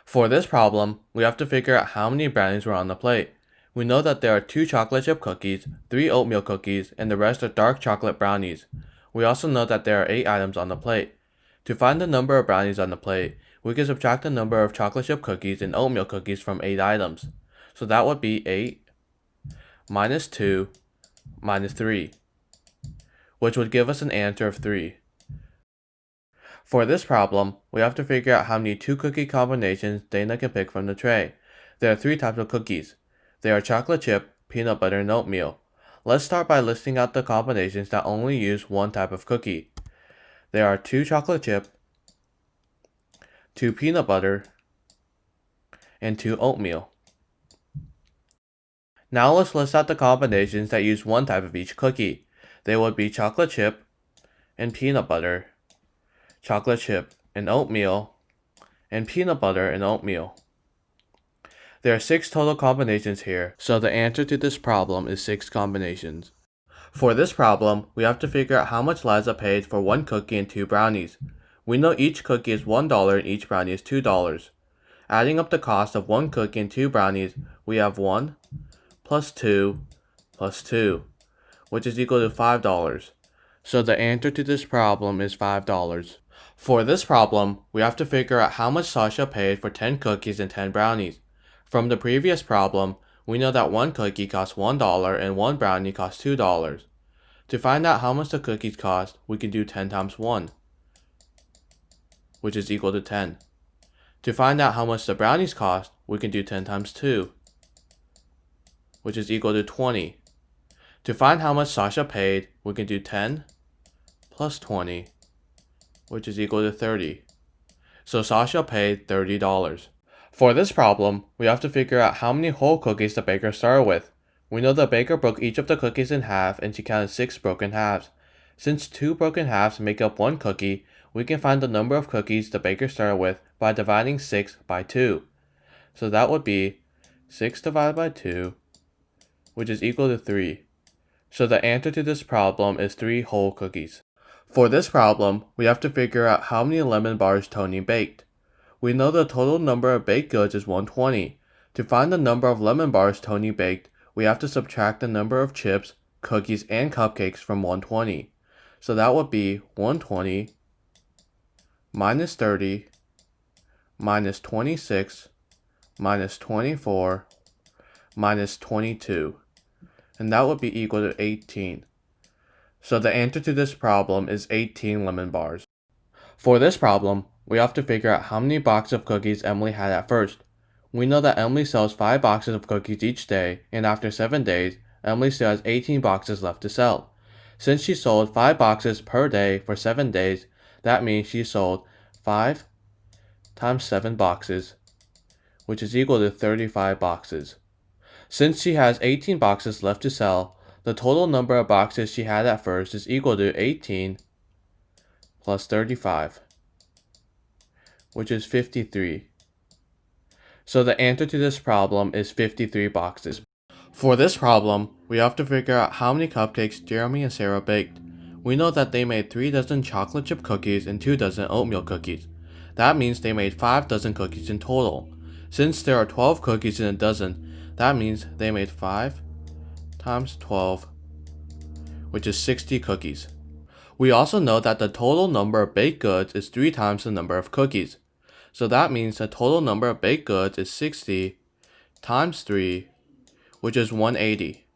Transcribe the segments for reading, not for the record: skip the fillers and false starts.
For this problem, we have to figure out how many brownies were on the plate. We know that there are 2 chocolate chip cookies, 3 oatmeal cookies, and the rest are dark chocolate brownies. We also know that there are 8 items on the plate. To find the number of brownies on the plate, we can subtract the number of chocolate chip cookies and oatmeal cookies from 8 items. So that would be 8 minus 2 minus 3, which would give us an answer of 3. For this problem, we have to figure out how many 2 cookie combinations Dana can pick from the tray. There are 3 types of cookies. They are chocolate chip, peanut butter, and oatmeal. Let's start by listing out the combinations that only use one type of cookie. There are 2 chocolate chip, 2 peanut butter, and 2 oatmeal. Now let's list out the combinations that use one type of each cookie. They would be chocolate chip and peanut butter, chocolate chip and oatmeal, and peanut butter and oatmeal. There are 6 total combinations here, so the answer to this problem is 6 combinations. For this problem, we have to figure out how much Liza paid for 1 cookie and 2 brownies. We know each cookie is $1 and each brownie is $2. Adding up the cost of 1 cookie and 2 brownies, we have 1 plus 2 plus 2, which is equal to $5. So the answer to this problem is $5. For this problem, we have to figure out how much Sasha paid for 10 cookies and 10 brownies. From the previous problem, we know that 1 cookie costs $1 and 1 brownie costs $2. To find out how much the cookies cost, we can do 10 times 1, which is equal to 10. To find out how much the brownies cost, we can do 10 times 2, which is equal to 20. To find how much Sasha paid, we can do 10 plus 20, which is equal to 30. So Sasha paid $30. For this problem, we have to figure out how many whole cookies the baker started with. We know the baker broke each of the cookies in half and she counted 6 broken halves. Since 2 broken halves make up 1 cookie, we can find the number of cookies the baker started with by dividing 6 by 2. So that would be 6 divided by 2, which is equal to 3. So the answer to this problem is 3 whole cookies. For this problem, we have to figure out how many lemon bars Tony baked. We know the total number of baked goods is 120. To find the number of lemon bars Tony baked, we have to subtract the number of chips, cookies, and cupcakes from 120. So that would be 120 minus 30 minus 26 minus 24 minus 22. And that would be equal to 18. So the answer to this problem is 18 lemon bars. For this problem, we have to figure out how many boxes of cookies Emily had at first. We know that Emily sells 5 boxes of cookies each day, and after 7 days, Emily still has 18 boxes left to sell. Since she sold 5 boxes per day for 7 days, that means she sold 5 times 7 boxes, which is equal to 35 boxes. Since she has 18 boxes left to sell, the total number of boxes she had at first is equal to 18 plus 35, which is 53. So the answer to this problem is 53 boxes. For this problem, we have to figure out how many cupcakes Jeremy and Sarah baked. We know that they made 3 dozen chocolate chip cookies and 2 dozen oatmeal cookies. That means they made 5 dozen cookies in total. Since there are 12 cookies in a dozen, that means they made 5 times 12, which is 60 cookies. We also know that the total number of baked goods is 3 times the number of cookies. So that means the total number of baked goods is 60 times 3, which is 180.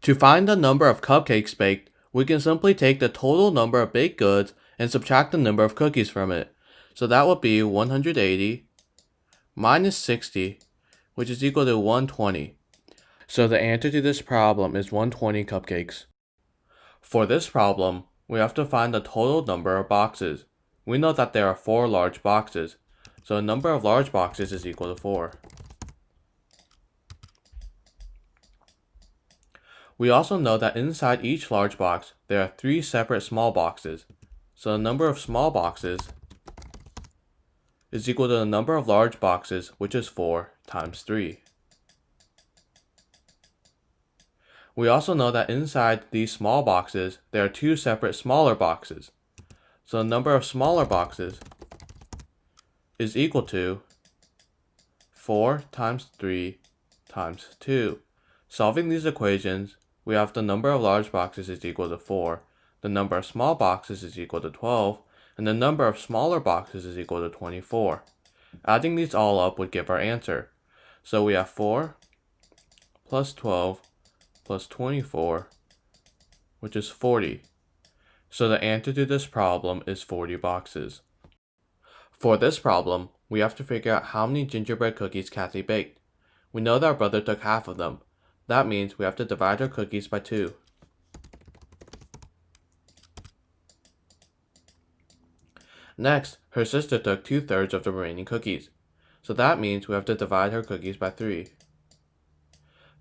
To find the number of cupcakes baked, we can simply take the total number of baked goods and subtract the number of cookies from it. So that would be 180 minus 60, which is equal to 120. So the answer to this problem is 120 cupcakes. For this problem, we have to find the total number of boxes. We know that there are 4 large boxes, so the number of large boxes is equal to 4. We also know that inside each large box, there are 3 separate small boxes, so the number of small boxes is equal to the number of large boxes, which is 4 times 3. We also know that inside these small boxes, there are 2 separate smaller boxes. So the number of smaller boxes is equal to 4 times 3 times 2. Solving these equations, we have the number of large boxes is equal to 4, the number of small boxes is equal to 12, and the number of smaller boxes is equal to 24. Adding these all up would give our answer. So we have 4 plus 12 plus 24, which is 40. So the answer to this problem is 40 boxes. For this problem, we have to figure out how many gingerbread cookies Kathy baked. We know that our brother took half of them. That means we have to divide our cookies by 2. Next, her sister took 2/3 of the remaining cookies. So that means we have to divide her cookies by 3.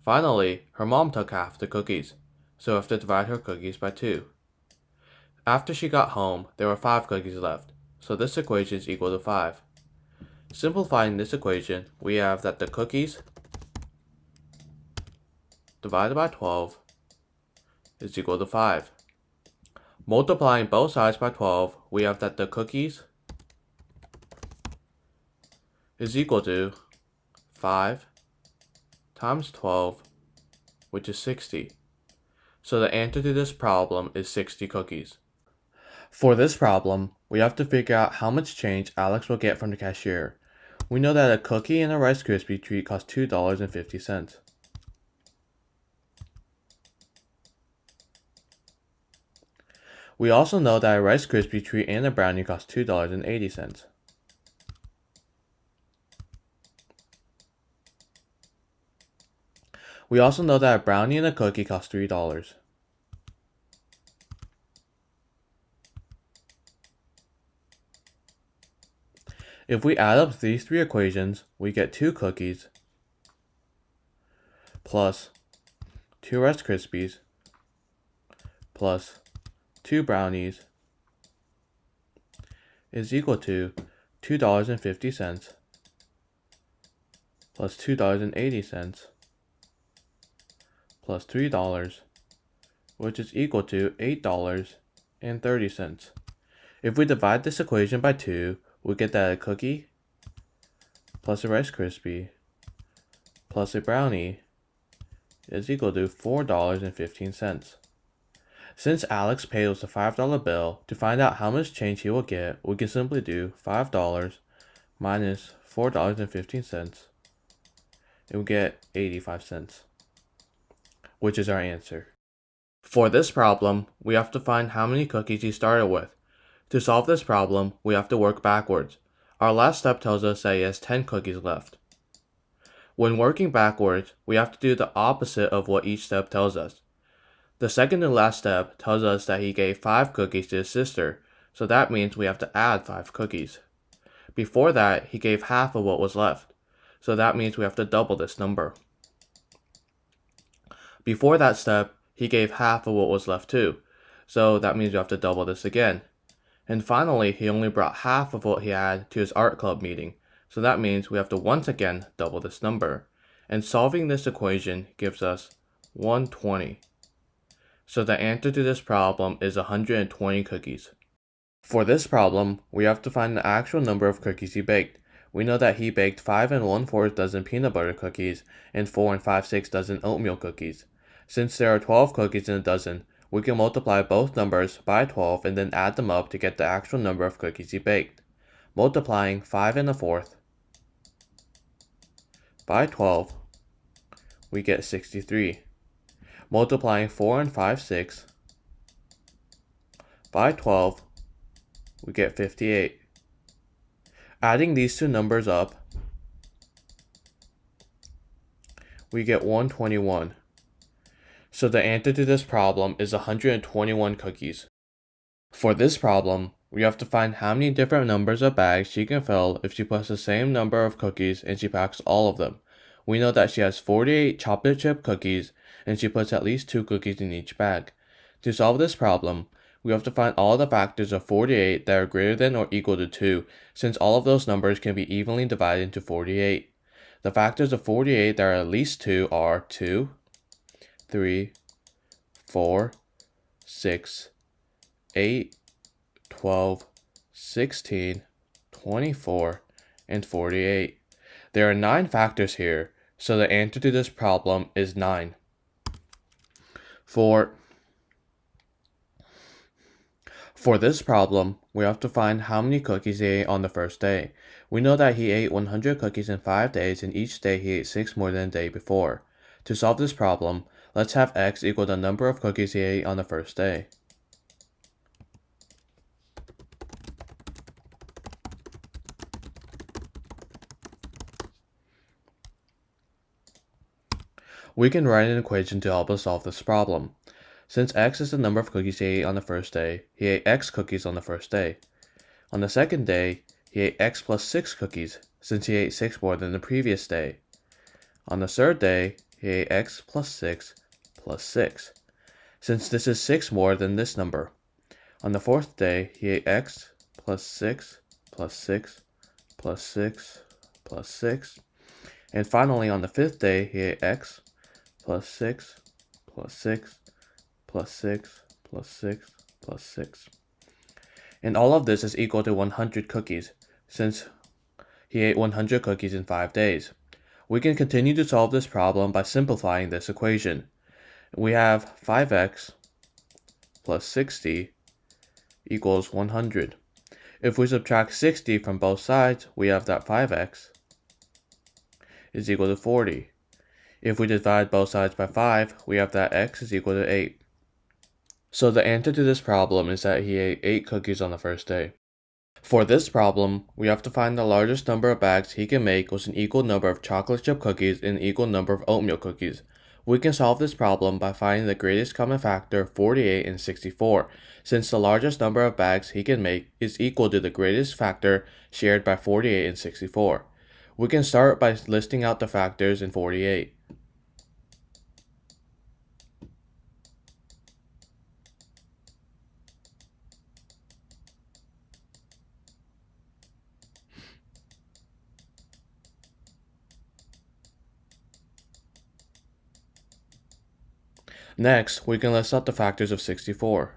Finally, her mom took half the cookies. So we have to divide her cookies by 2. After she got home, there were 5 cookies left. So this equation is equal to 5. Simplifying this equation, we have that the cookies divided by 12 is equal to 5. Multiplying both sides by 12, we have that the cookies is equal to 5 times 12, which is 60. So the answer to this problem is 60 cookies. For this problem, we have to figure out how much change Alex will get from the cashier. We know that a cookie and a Rice Krispie treat cost $2.50. We also know that a Rice Krispie treat and a brownie cost $2.80. We also know that a brownie and a cookie cost $3. If we add up these 3 equations, we get 2 cookies plus 2 Rice Krispies plus 2 brownies is equal to $2.50 plus $2.80 plus $3, which is equal to $8.30. If we divide this equation by 2, we get that a cookie plus a Rice Krispie plus a brownie is equal to $4.15. Since Alex paid us a $5 bill, to find out how much change he will get, we can simply do $5 minus $4.15, and we get 85 cents, which is our answer. For this problem, we have to find how many cookies he started with. To solve this problem, we have to work backwards. Our last step tells us that he has 10 cookies left. When working backwards, we have to do the opposite of what each step tells us. The second to last step tells us that he gave 5 cookies to his sister, so that means we have to add 5 cookies. Before that, he gave half of what was left, so that means we have to double this number. Before that step, he gave half of what was left too, so that means we have to double this again. And finally, he only brought half of what he had to his art club meeting, so that means we have to once again double this number. And solving this equation gives us 120. So the answer to this problem is 120 cookies. For this problem, we have to find the actual number of cookies he baked. We know that he baked 5 1/4 dozen peanut butter cookies and 4 5/6 dozen oatmeal cookies. Since there are 12 cookies in a dozen, we can multiply both numbers by 12 and then add them up to get the actual number of cookies he baked. Multiplying 5 1/4 by 12, we get 63. Multiplying 4 5/6 by 12, we get 58. Adding these two numbers up, we get 121. So the answer to this problem is 121 cookies. For this problem, we have to find how many different numbers of bags she can fill if she puts the same number of cookies and she packs all of them. We know that she has 48 chocolate chip cookies and she puts at least 2 cookies in each bag. To solve this problem, we have to find all the factors of 48 that are greater than or equal to 2, since all of those numbers can be evenly divided into 48. The factors of 48 that are at least 2 are 2, 3, 4, 6, 8, 12, 16, 24, and 48. There are 9 factors here, so the answer to this problem is 9. For this problem, we have to find how many cookies he ate on the first day. We know that he ate 100 cookies in 5 days, and each day he ate 6 more than the day before. To solve this problem, let's have x equal the number of cookies he ate on the first day. We can write an equation to help us solve this problem. Since x is the number of cookies he ate on the first day, he ate x cookies on the first day. On the second day, he ate x plus 6 cookies, since he ate 6 more than the previous day. On the third day, he ate x plus 6 plus 6, since this is 6 more than this number. On the fourth day, he ate x plus 6 plus 6 plus 6 plus 6. And finally, on the fifth day, he ate x plus 6 plus 6 plus 6 plus 6 plus 6. And all of this is equal to 100 cookies, since he ate 100 cookies in 5 days. We can continue to solve this problem by simplifying this equation. We have 5x plus 60 equals 100. If we subtract 60 from both sides, we have that 5x is equal to 40. If we divide both sides by 5, we have that x is equal to 8. So the answer to this problem is that he ate 8 cookies on the first day. For this problem, we have to find the largest number of bags he can make with an equal number of chocolate chip cookies and an equal number of oatmeal cookies. We can solve this problem by finding the greatest common factor 48 and 64, since the largest number of bags he can make is equal to the greatest factor shared by 48 and 64. We can start by listing out the factors in 48. Next, we can list out the factors of 64.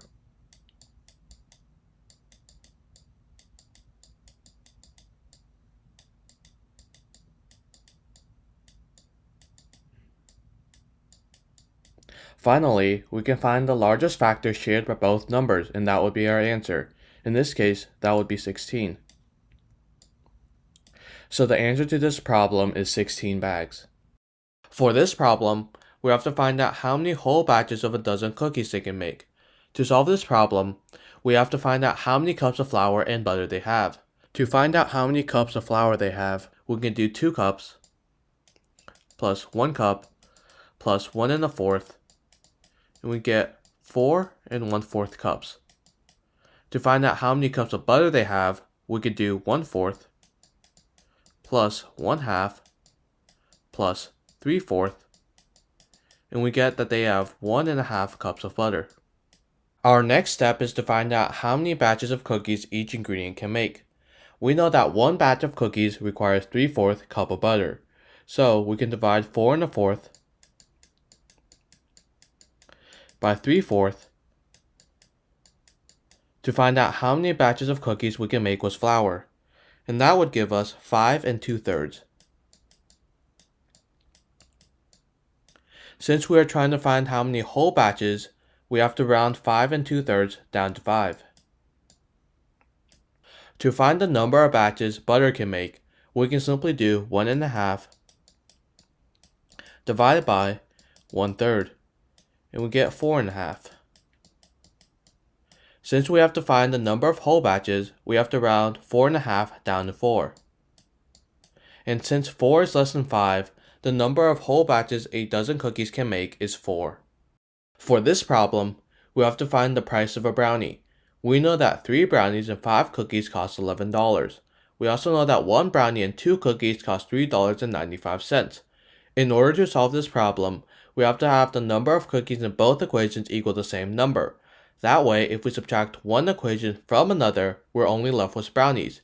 Finally, we can find the largest factor shared by both numbers, and that would be our answer. In this case, that would be 16. So the answer to this problem is 16 bags. For this problem, we have to find out how many whole batches of a dozen cookies they can make. To solve this problem, we have to find out how many cups of flour and butter they have. To find out how many cups of flour they have, we can do 2 cups plus 1 cup plus 1 1/4, and we get 4 1/4 cups. To find out how many cups of butter they have, we could do 1/4 plus 1/2 plus 3/4, and we get that they have 1 1/2 cups of butter. Our next step is to find out how many batches of cookies each ingredient can make. We know that one batch of cookies requires 3/4 cup of butter, so we can divide 4 1/4 by 3/4 to find out how many batches of cookies we can make with flour, and that would give us 5 2/3. Since we are trying to find how many whole batches, we have to round 5 2/3 down to 5. To find the number of batches butter can make, we can simply do 1 1/2 divided by 1/3, and we get 4 1/2. Since we have to find the number of whole batches, we have to round 4 1/2 down to 4. And since 4 is less than 5, the number of whole batches a dozen cookies can make is 4. For this problem, we have to find the price of a brownie. We know that 3 brownies and 5 cookies cost $11. We also know that 1 brownie and 2 cookies cost $3.95. In order to solve this problem, we have to have the number of cookies in both equations equal the same number. That way, if we subtract one equation from another, we're only left with brownies.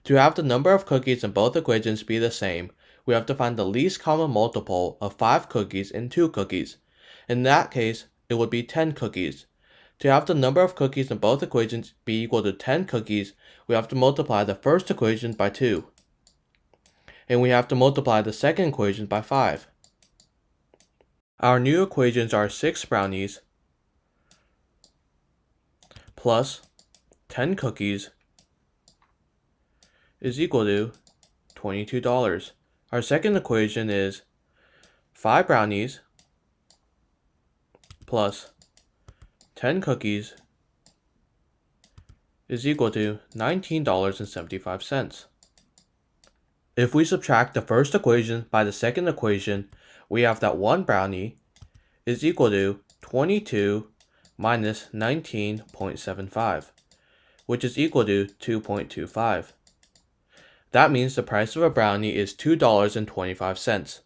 To have the number of cookies in both equations be the same, we have to find the least common multiple of 5 cookies and 2 cookies. In that case, it would be 10 cookies. To have the number of cookies in both equations be equal to 10 cookies, we have to multiply the first equation by 2. and we have to multiply the second equation by 5. Our new equations are 6 brownies plus 10 cookies is equal to $22. Our second equation is 5 brownies plus 10 cookies is equal to $19.75. If we subtract the first equation by the second equation, we have that 1 brownie is equal to 22 minus 19.75, which is equal to 2.25. That means the price of a brownie is $2.25.